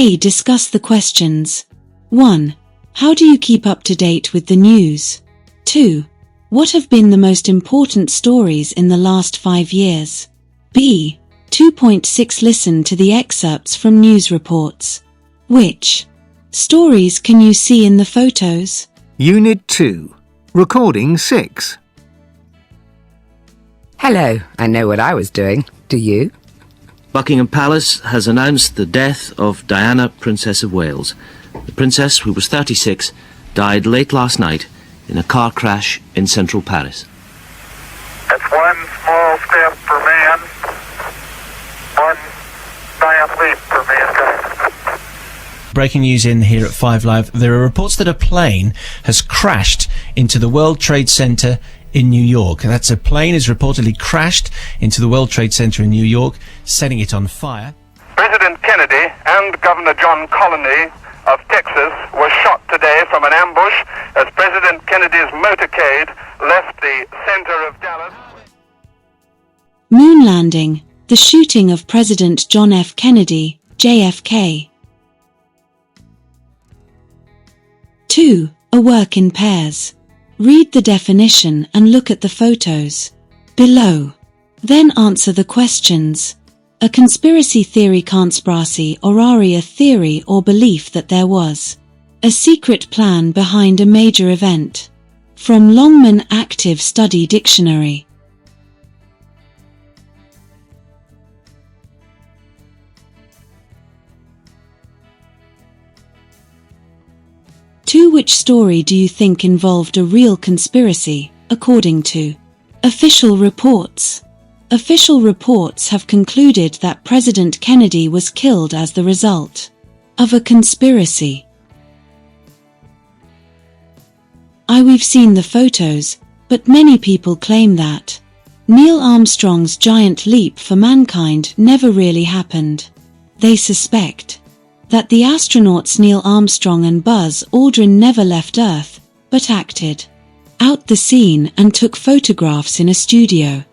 A. Discuss the questions. 1. How do you keep up to date with the news? 2. What have been the most important stories in the last 5 years? B. 2.6 Listen to the excerpts from news reports. Which stories can you see in the photos? Unit 2. Recording 6. Hello, I know what I was doing. Do you? Buckingham Palace has announced the death of Diana, Princess of Wales. The princess, who was 36, died late last night in a car crash in central Paris. It's one small step for man, one giant leap for mankind. Breaking news in here at 5 Live. There are reports that a plane has crashed into the World Trade Center in New York. That's a plane has reportedly crashed into the World Trade Center in New York, setting it on fire. President Kennedy and Governor John Colony of Texas were shot today from an ambush as President Kennedy's motorcade left the center of Dallas. Moon landing. The shooting of President John F. Kennedy, JFK. 2. A work in pairs. Read the definition and look at the photos below. Then answer the questions. A conspiracy theory conspiracy orari, a theory or belief that there was a secret plan behind a major event. From Longman Active Study Dictionary. Which story do you think involved a real conspiracy, according to official reports? Official reports have concluded that President Kennedy was killed as the result of a conspiracy. We've seen the photos, but many people claim that Neil Armstrong's giant leap for mankind never really happened. They suspect that the astronauts Neil Armstrong and Buzz Aldrin never left Earth, but acted out the scene and took photographs in a studio.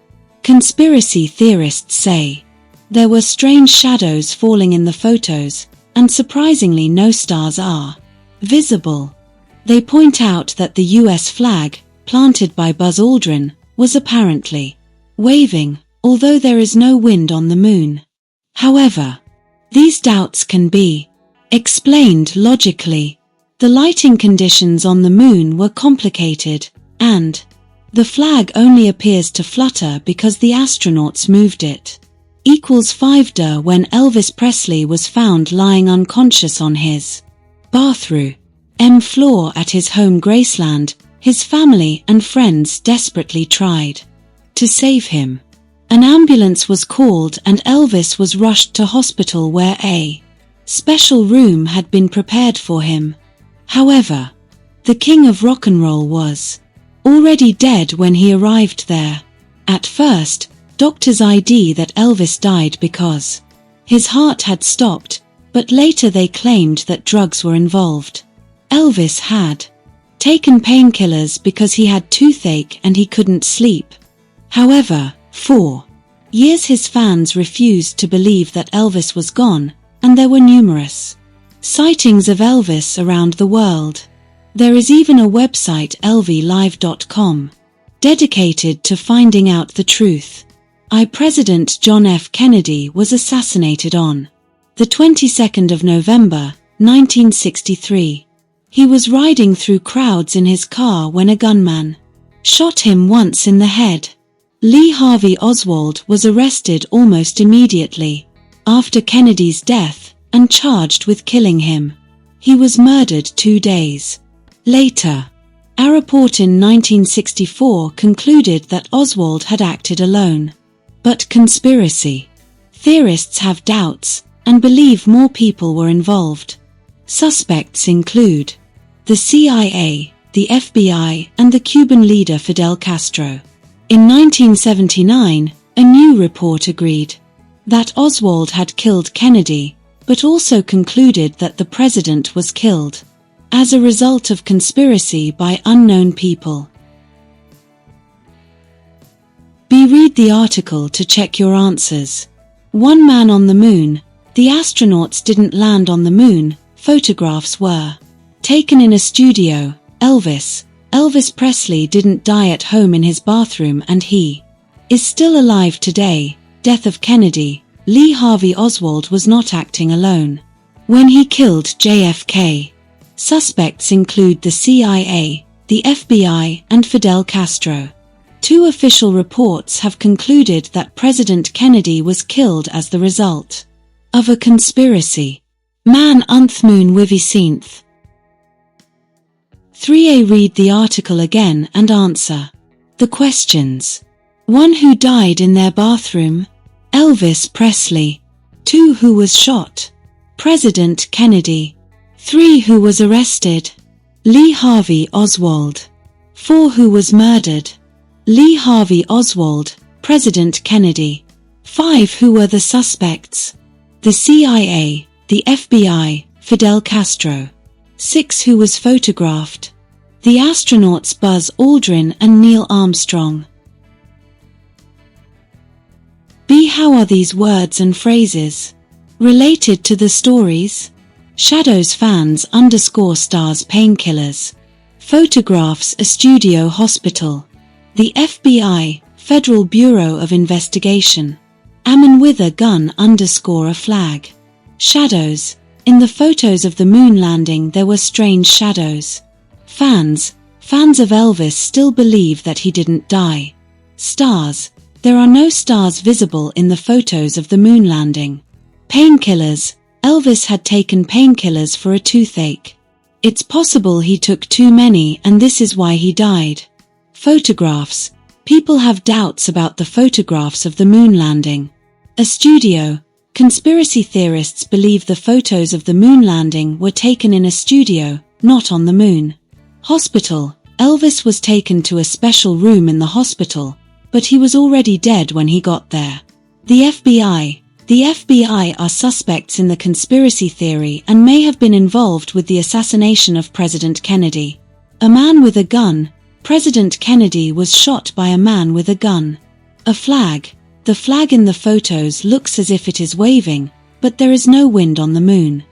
Conspiracy theorists say there were strange shadows falling in the photos, and surprisingly no stars are visible. They point out that the US flag, planted by Buzz Aldrin, was apparently waving, although there is no wind on the moon. However, these doubts can be explained logically. The lighting conditions on the moon were complicated, and the flag only appears to flutter because the astronauts moved it. = 5 when Elvis Presley was found lying unconscious on his bathroom floor at his home Graceland, his family and friends desperately tried to save him. An ambulance was called and Elvis was rushed to hospital where a special room had been prepared for him. However, the king of rock and roll was already dead when he arrived there. At first, doctors ID that Elvis died because his heart had stopped, but later they claimed that drugs were involved. Elvis had taken painkillers because he had toothache and he couldn't sleep. However, for years his fans refused to believe that Elvis was gone, and there were numerous sightings of Elvis around the world. There is even a website lvlive.com dedicated to finding out the truth. President John F. Kennedy was assassinated on the 22nd of November, 1963. He was riding through crowds in his car when a gunman shot him once in the head. Lee Harvey Oswald was arrested almost immediately after Kennedy's death and charged with killing him. He was murdered 2 days later. A report in 1964 concluded that Oswald had acted alone. But conspiracy theorists have doubts and believe more people were involved. Suspects include the CIA, the FBI, and the Cuban leader Fidel Castro. In 1979, a new report agreed that Oswald had killed Kennedy, but also concluded that the president was killed as a result of conspiracy by unknown people. Read the article to check your answers. One Man on the Moon. The astronauts didn't land on the moon, photographs were taken in a studio. Elvis Presley didn't die at home in his bathroom and he is still alive today. Death of Kennedy. Lee Harvey Oswald was not acting alone when he killed JFK. Suspects include the CIA, the FBI, and Fidel Castro. 2 official reports have concluded that President Kennedy was killed as the result of a conspiracy. Man unth moon wivy seenth. 3a. Read the article again and answer the questions. 1. Who died in their bathroom? Elvis Presley. 2. Who was shot? President Kennedy. 3. Who was arrested? Lee Harvey Oswald. 4. Who was murdered? Lee Harvey Oswald, President Kennedy. 5. Who were the suspects? The CIA, the FBI, Fidel Castro. 6. Who was photographed? The astronauts Buzz Aldrin and Neil Armstrong. B. How are these words and phrases related to the stories? Shadows fans _stars painkillers. Photographs a studio hospital. The FBI, Federal Bureau of Investigation. A man with a gun _ a flag. Shadows. In the photos of the moon landing there were strange shadows. Fans of Elvis still believe that he didn't die. Stars. There are no stars visible in the photos of the moon landing. Painkillers. Elvis had taken painkillers for a toothache. It's possible he took too many and this is why he died. Photographs. People have doubts about the photographs of the moon landing. A studio. Conspiracy theorists believe the photos of the moon landing were taken in a studio, not on the moon. Hospital. Elvis was taken to a special room in the hospital, but he was already dead when he got there. The FBI. The FBI are suspects in the conspiracy theory and may have been involved with the assassination of President Kennedy. A man with a gun. President Kennedy was shot by a man with a gun. A flag. The flag in the photos looks as if it is waving, but there is no wind on the moon.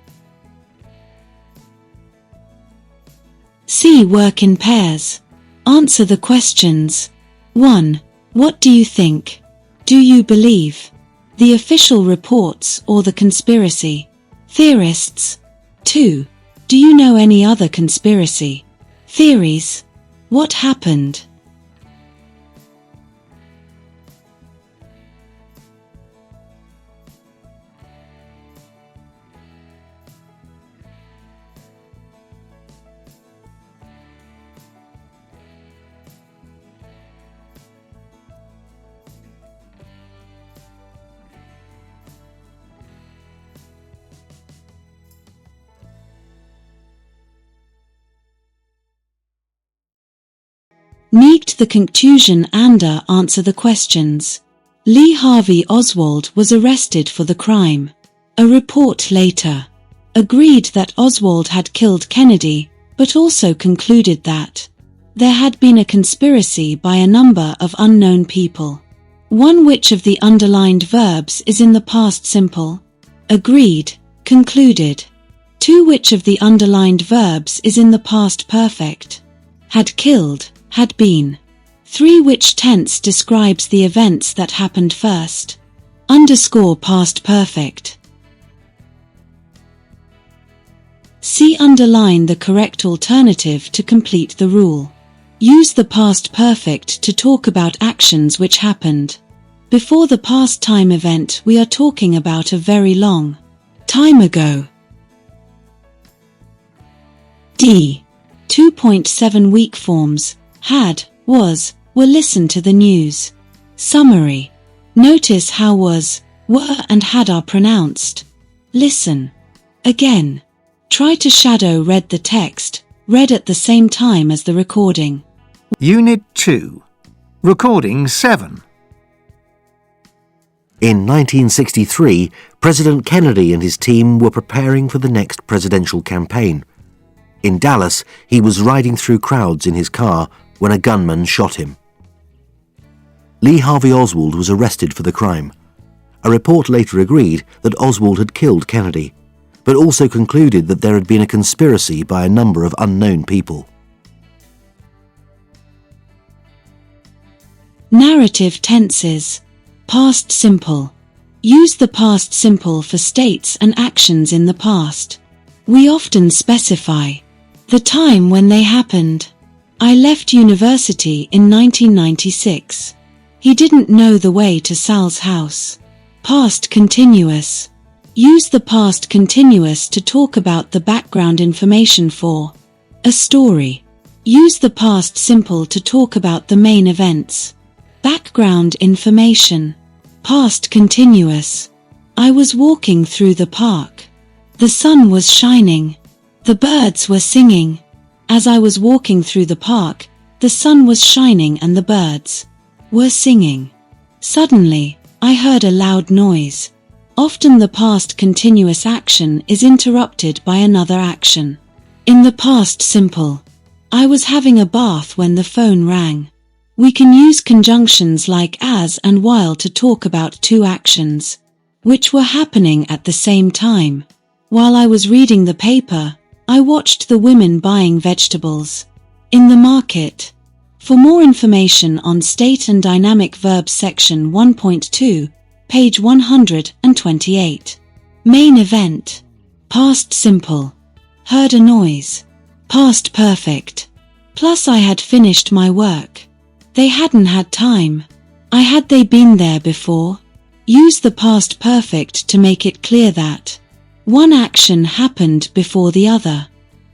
C. Work in pairs. Answer the questions. 1. What do you think? Do you believe the official reports or the conspiracy theorists? 2. Do you know any other conspiracy theories? What happened? Neegt the conclusion and answer the questions. Lee Harvey Oswald was arrested for the crime. A report later agreed that Oswald had killed Kennedy, but also concluded that there had been a conspiracy by a number of unknown people. 1. Which of the underlined verbs is in the past simple? Agreed, concluded. 2. Which of the underlined verbs is in the past perfect? Had killed, had been. 3. Which tense describes the events that happened first? Past perfect. C. Underline the correct alternative to complete the rule. Use the past perfect to talk about actions which happened before the past time event. We are talking about a very long time ago. D. 2.7 weak forms. Had, was, were. Listen to the news. Summary. Notice how was, were and had are pronounced. Listen. Again. Try to shadow read the text, read at the same time as the recording. Unit 2. Recording 7. In 1963, President Kennedy and his team were preparing for the next presidential campaign. In Dallas, he was riding through crowds in his car when a gunman shot him. Lee Harvey Oswald was arrested for the crime. A report later agreed that Oswald had killed Kennedy, but also concluded that there had been a conspiracy by a number of unknown people. Narrative tenses. Past simple. Use the past simple for states and actions in the past. We often specify the time when they happened. I left university in 1996. He didn't know the way to Sal's house. Past continuous. Use the past continuous to talk about the background information for a story. Use the past simple to talk about the main events. Background information. Past continuous. I was walking through the park. The sun was shining. The birds were singing. As I was walking through the park, the sun was shining and the birds were singing. Suddenly, I heard a loud noise. Often the past continuous action is interrupted by another action. In the past simple, I was having a bath when the phone rang. We can use conjunctions like as and while to talk about two actions, which were happening at the same time. While I was reading the paper, I watched the women buying vegetables in the market. For more information on state and dynamic verbs section 1.2, page 128. Main event. Past simple. Heard a noise. Past perfect. Plus I had finished my work. They hadn't had time. Had they been there before? Use the past perfect to make it clear that one action happened before the other.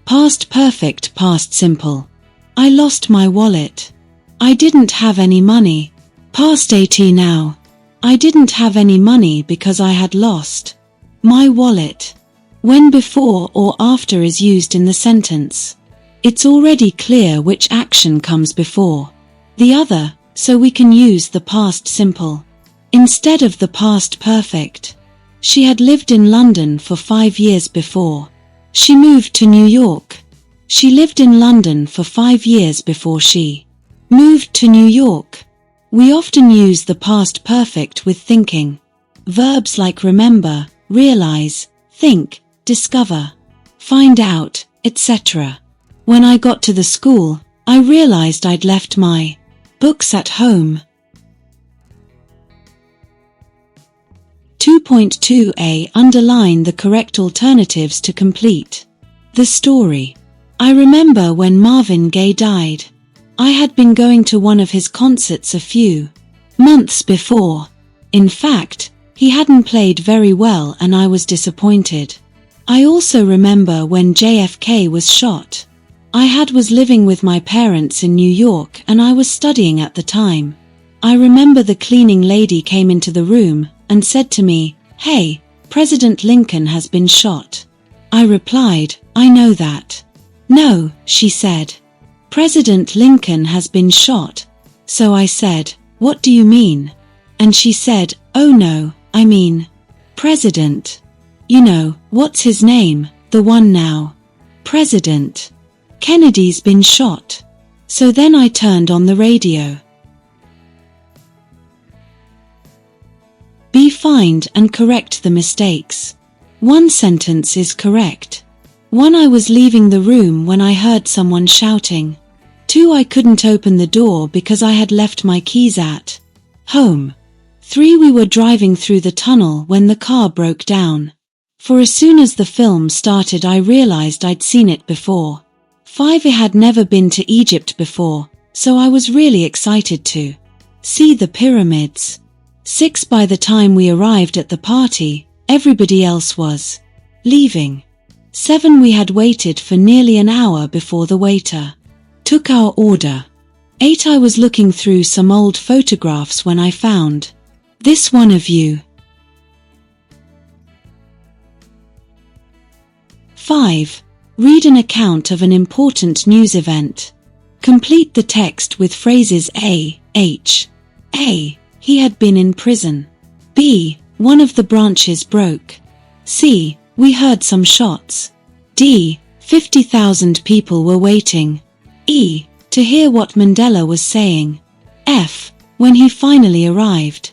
Past perfect, past simple. I lost my wallet. I didn't have any money. Past 80 now. I didn't have any money because I had lost my wallet. When before or after is used in the sentence, it's already clear which action comes before the other, so we can use the past simple instead of the past perfect. She had lived in London for 5 years before she moved to New York. She lived in London for 5 years before she moved to New York. We often use the past perfect with thinking. Verbs like remember, realize, think, discover, find out, etc. When I got to the school, I realized I'd left my books at home. 2.2a. Underline the correct alternatives to complete the story. I remember when Marvin Gaye died. I had been going to one of his concerts a few months before. In fact, he hadn't played very well and I was disappointed. I also remember when JFK was shot. I was living with my parents in New York and I was studying at the time. I remember the cleaning lady came into the room and said to me, "Hey, President Lincoln has been shot." I replied, "I know that." "No," she said. "President Lincoln has been shot." So I said, "What do you mean?" And she said, "Oh no, I mean, President. You know, what's his name, the one now? President Kennedy's been shot." So then I turned on the radio. B. Find and correct the mistakes. One sentence is correct. 1. I was leaving the room when I heard someone shouting. 2. I couldn't open the door because I had left my keys at home. 3. We were driving through the tunnel when the car broke down. For as soon as the film started I realized I'd seen it before. 5. I had never been to Egypt before, so I was really excited to see the pyramids. 6. By the time we arrived at the party, everybody else was leaving. 7. We had waited for nearly an hour before the waiter took our order. 8. I was looking through some old photographs when I found this one of you. 5. Read an account of an important news event. Complete the text with phrases A. He had been in prison. B. One of the branches broke. C. We heard some shots. D. 50,000 people were waiting. E. To hear what Mandela was saying. F. When he finally arrived.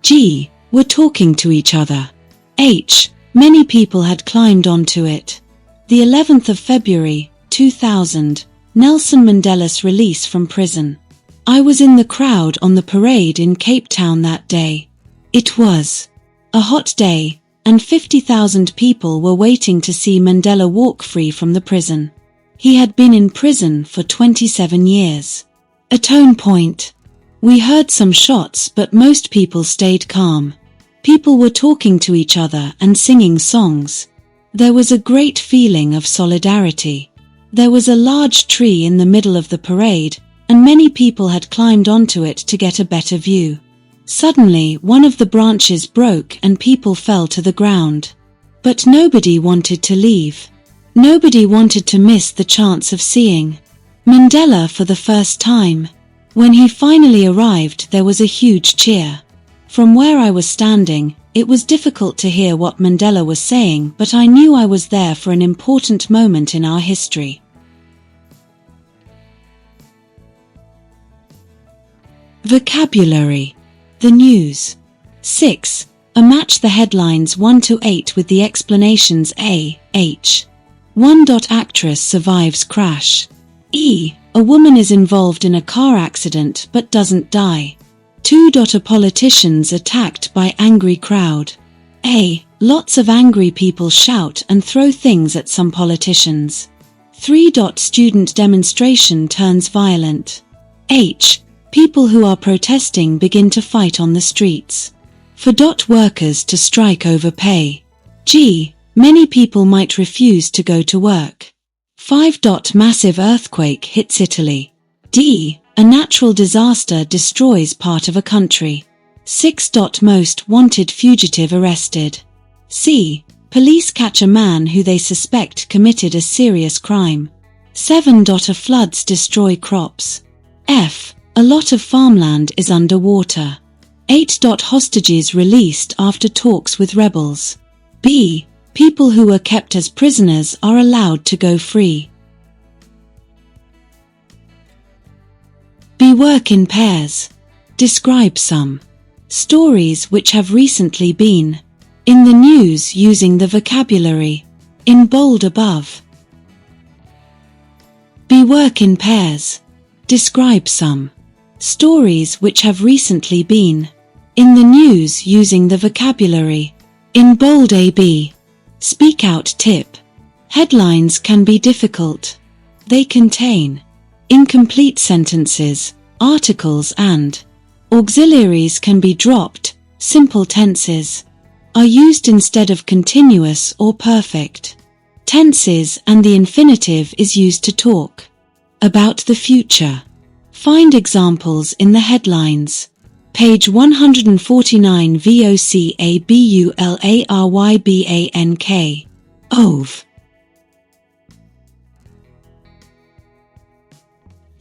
G. were talking to each other. H. Many people had climbed onto it. The 11th of February, 2000, Nelson Mandela's release from prison. I was in the crowd on the parade in Cape Town that day. It was a hot day, and 50,000 people were waiting to see Mandela walk free from the prison. He had been in prison for 27 years. A tone point. We heard some shots, but most people stayed calm. People were talking to each other and singing songs. There was a great feeling of solidarity. There was a large tree in the middle of the parade, and many people had climbed onto it to get a better view. Suddenly, one of the branches broke and people fell to the ground. But nobody wanted to leave. Nobody wanted to miss the chance of seeing Mandela for the first time. When he finally arrived, there was a huge cheer. From where I was standing, it was difficult to hear what Mandela was saying, but I knew I was there for an important moment in our history. Vocabulary. The news. 6. Match the headlines 1 to 8 with the explanations A, H. 1. Actress survives crash. E. A woman is involved in a car accident but doesn't die. 2. A politicians attacked by angry crowd. A. Lots of angry people shout and throw things at some politicians. 3. Student demonstration turns violent. H. People who are protesting begin to fight on the streets. For workers to strike over pay. G. Many people might refuse to go to work. 5. Massive earthquake hits Italy. D. A natural disaster destroys part of a country. 6. Most wanted fugitive arrested. C. Police catch a man who they suspect committed a serious crime. 7. Floods destroy crops. F. A lot of farmland is underwater. 8. Hostages released after talks with rebels. B. People who were kept as prisoners are allowed to go free. B. Work in pairs. Describe some stories which have recently been in the news using the vocabulary in bold above. B. Work in pairs. Describe some stories which have recently been in the news using the vocabulary in bold AB. Speakout tip. Headlines can be difficult. They contain incomplete sentences, articles and auxiliaries can be dropped. Simple tenses are used instead of continuous or perfect tenses, and the infinitive is used to talk about the future. Find examples in the headlines. Page 149 VOCABULARYBANK. OV.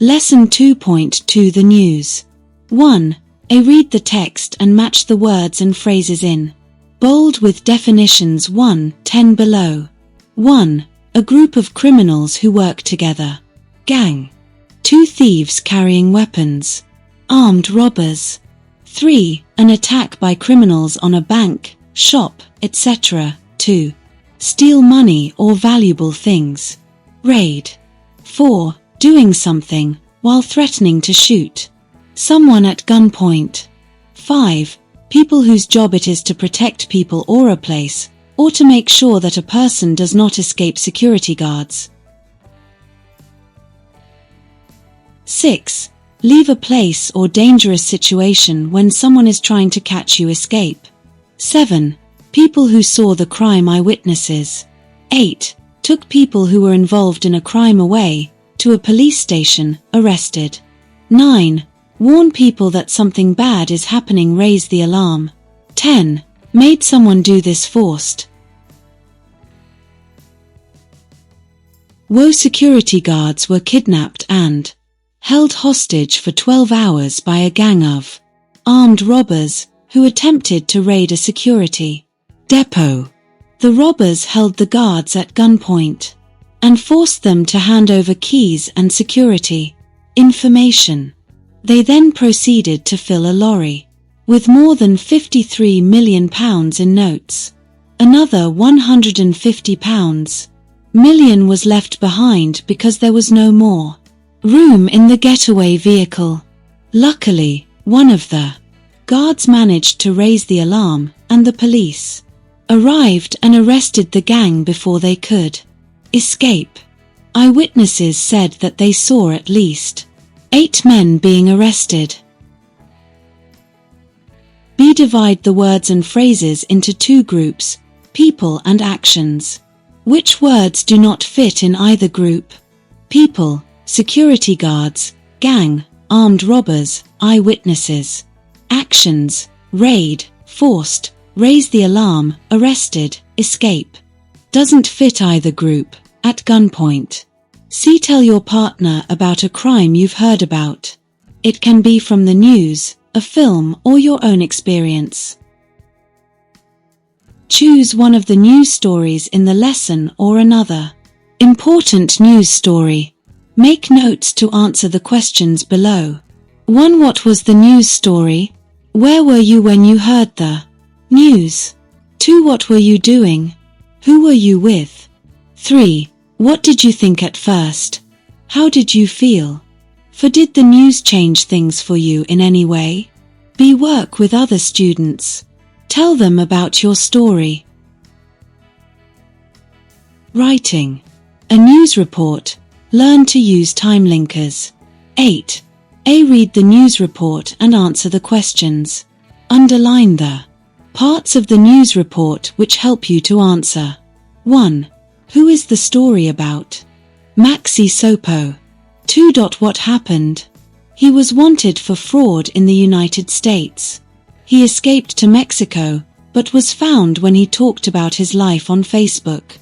Lesson 2.2 The news. 1. Read the text and match the words and phrases in bold with definitions 1:10 below. 1. A group of criminals who work together. Gang. 2 thieves carrying weapons. Armed robbers. 3. An attack by criminals on a bank, shop, etc. 2. Steal money or valuable things. Raid. 4. Doing something while threatening to shoot someone at gunpoint. 5. People whose job it is to protect people or a place, or to make sure that a person does not escape security guards. 6. Leave a place or dangerous situation when someone is trying to catch you escape. 7. People who saw the crime eyewitnesses. 8. Took people who were involved in a crime away to a police station, arrested. 9. Warn people that something bad is happening, raise the alarm. 10. Made someone do this forced. Woe security guards were kidnapped and held hostage for 12 hours by a gang of armed robbers who attempted to raid a security depot. The robbers held the guards at gunpoint and forced them to hand over keys and security information. They then proceeded to fill a lorry with more than £53 million in notes. Another £150 million was left behind because there was no more room in the getaway vehicle. Luckily, one of the guards managed to raise the alarm, and the police arrived and arrested the gang before they could escape. Eyewitnesses said that they saw at least 8 men being arrested. B. Divide the words and phrases into 2 groups, people and actions. Which words do not fit in either group? People, security guards, gang, armed robbers, eyewitnesses. Actions, raid, forced, raise the alarm, arrested, escape. Doesn't fit either group, at gunpoint. C. Tell your partner about a crime you've heard about. It can be from the news, a film, or your own experience. Choose one of the news stories in the lesson or another. Important news story. Make notes to answer the questions below. 1. What was the news story? Where were you when you heard the news? 2. What were you doing? Who were you with? 3. What did you think at first? How did you feel? 4. Did the news change things for you in any way? B. Work with other students. Tell them about your story. Writing. A news report. Learn to use time linkers. 8. A. Read the news report and answer the questions. Underline the parts of the news report which help you to answer. 1. Who is the story about? Maxi Sopo. 2. What happened? He was wanted for fraud in the United States. He escaped to Mexico, but was found when he talked about his life on Facebook.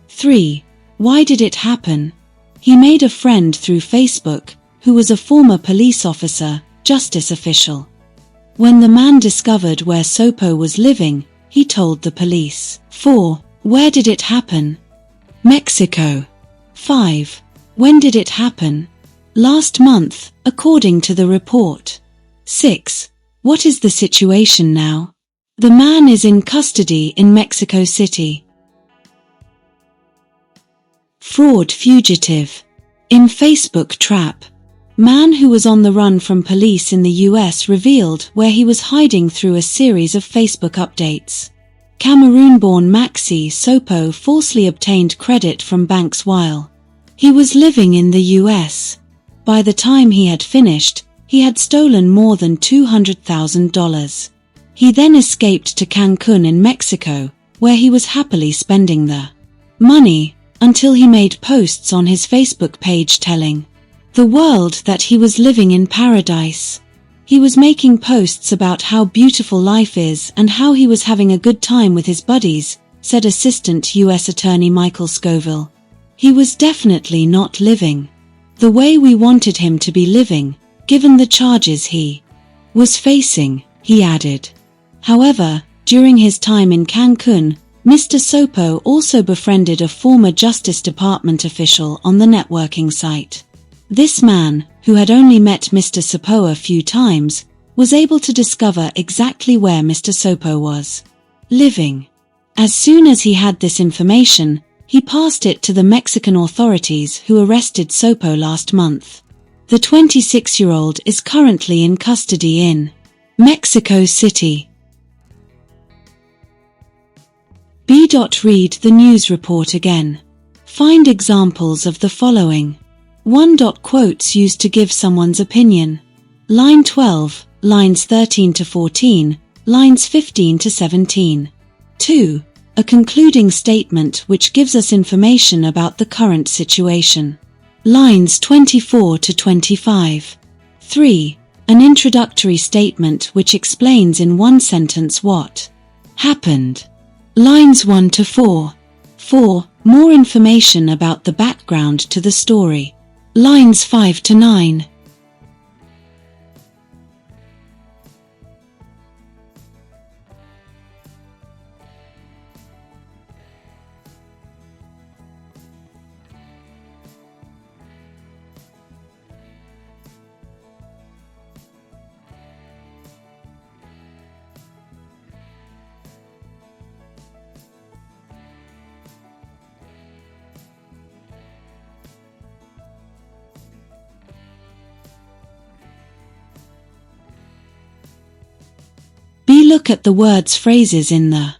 3. Why did it happen? He made a friend through Facebook, who was a former police officer, justice official. When the man discovered where Sopo was living, he told the police. 4. Where did it happen? Mexico. 5. When did it happen? Last month, according to the report. 6. What is the situation now? The man is in custody in Mexico City. Fraud fugitive. In Facebook trap. Man who was on the run from police in the US revealed where he was hiding through a series of Facebook updates. Cameroon-born Maxi Sopo falsely obtained credit from banks while he was living in the US. By the time he had finished, he had stolen more than $200,000. He then escaped to Cancun in Mexico, where he was happily spending the money, until he made posts on his Facebook page telling the world that he was living in paradise. He was making posts about how beautiful life is and how he was having a good time with his buddies, said Assistant U.S. Attorney Michael Scoville. He was definitely not living the way we wanted him to be living, given the charges he was facing, he added. However, during his time in Cancun, Mr. Sopo also befriended a former Justice Department official on the networking site. This man, who had only met Mr. Sopo a few times, was able to discover exactly where Mr. Sopo was living. As soon as he had this information, he passed it to the Mexican authorities who arrested Sopo last month. The 26-year-old is currently in custody in Mexico City. B. Read the news report again. Find examples of the following. 1. Quotes used to give someone's opinion. Line 12, lines 13 to 14, lines 15 to 17. 2. A concluding statement which gives us information about the current situation. Lines 24 to 25. 3. An introductory statement which explains in one sentence what happened. Lines 1 to 4. 4. More information about the background to the story. Lines 5 to 9. look at the words phrases in the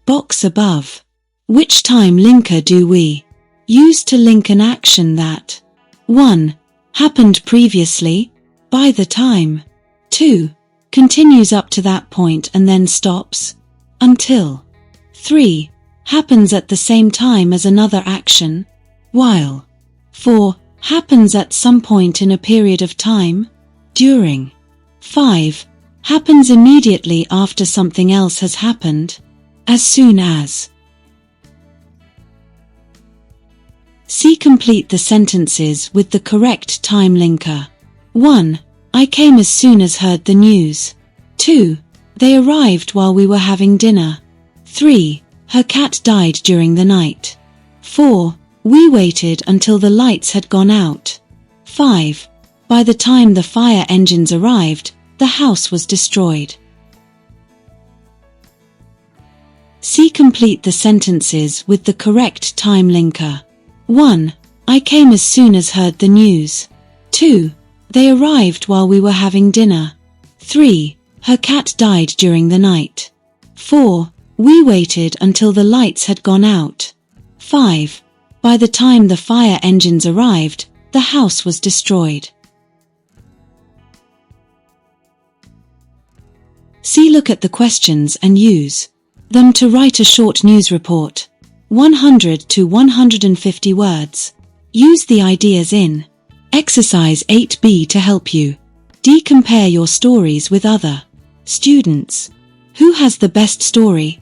box above. Which time linker do we use to link an action that 1. Happened previously, by the time, 2. Continues up to that point and then stops, until, 3. Happens at the same time as another action, while, 4. Happens at some point in a period of time, during, 5. Happens immediately after something else has happened, as soon as. C. Complete the sentences with the correct time linker. 1. I came as soon as heard the news. 2. They arrived while we were having dinner. 3. Her cat died during the night. 4. We waited until the lights had gone out. 5. By the time the fire engines arrived, the house was destroyed. C. Complete the sentences with the correct time linker. 1. I came as soon as heard the news. 2. They arrived while we were having dinner. 3. Her cat died during the night. 4. We waited until the lights had gone out. 5. By the time the fire engines arrived, the house was destroyed. C. Look at the questions and use them to write a short news report. 100 to 150 words. Use the ideas in Exercise 8b to help you. D. Compare your stories with other students. Who has the best story?